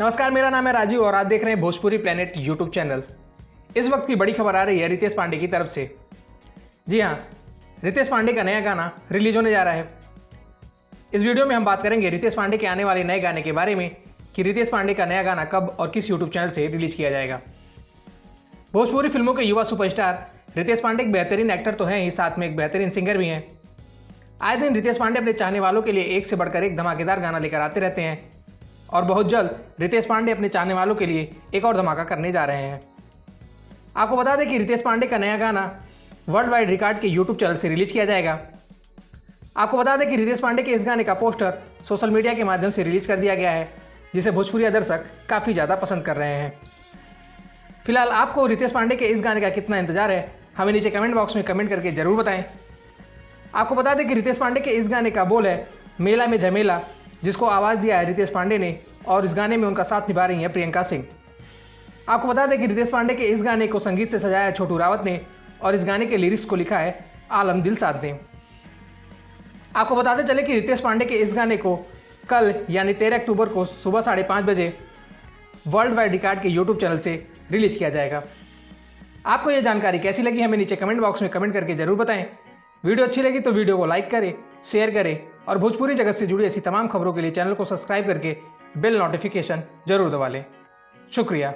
नमस्कार, मेरा नाम है राजीव और आप देख रहे हैं भोजपुरी प्लेनेट यूट्यूब चैनल। इस वक्त की बड़ी खबर आ रही है रितेश पांडे की तरफ से। जी हाँ, रितेश पांडे का नया गाना रिलीज होने जा रहा है। इस वीडियो में हम बात करेंगे रितेश पांडे के आने वाले नए गाने के बारे में कि रितेश पांडे का नया गाना कब और किस यूट्यूब चैनल से रिलीज किया जाएगा। भोजपुरी फिल्मों के युवा सुपरस्टार रितेश पांडे एक बेहतरीन एक्टर तो हैं ही, साथ में एक बेहतरीन सिंगर भी हैं। आए दिन रितेश पांडे अपने चाहने वालों के लिए एक से बढ़कर एक धमाकेदार गाना लेकर आते रहते हैं और बहुत जल्द रितेश पांडे अपने चाहने वालों के लिए एक और धमाका करने जा रहे हैं। आपको बता दें कि रितेश पांडे का नया गाना वर्ल्ड वाइड रिकॉर्ड के यूट्यूब चैनल से रिलीज किया जाएगा। आपको बता दें कि रितेश पांडे के इस गाने का पोस्टर सोशल मीडिया के माध्यम से रिलीज कर दिया गया है, जिसे भोजपुरी दर्शक काफ़ी ज़्यादा पसंद कर रहे हैं। फिलहाल आपको रितेश पांडे के इस गाने का कितना इंतजार है, हमें नीचे कमेंट बॉक्स में कमेंट करके ज़रूर बताएं। आपको बता दें कि रितेश पांडे के इस गाने का बोल है मेला में झमेला, जिसको आवाज़ दिया है रितेश पांडे ने और इस गाने में उनका साथ निभा रही हैं प्रियंका सिंह। आपको बता दें कि रितेश पांडे के इस गाने को संगीत से सजाया है छोटू रावत ने और इस गाने के लिरिक्स को लिखा है आलम दिलसाद ने। आपको बताते चले कि रितेश पांडे के इस गाने को कल यानी 13 अक्टूबर को सुबह 5:30 बजे वर्ल्ड वाइड रिकॉर्ड के यूट्यूब चैनल से रिलीज किया जाएगा। आपको यह जानकारी कैसी लगी, हमें नीचे कमेंट बॉक्स में कमेंट करके जरूर बताएं। वीडियो अच्छी लगी तो वीडियो को लाइक करें, शेयर करें और भोजपुरी जगत से जुड़ी ऐसी तमाम खबरों के लिए चैनल को सब्सक्राइब करके बेल नोटिफिकेशन जरूर दबा लें। शुक्रिया।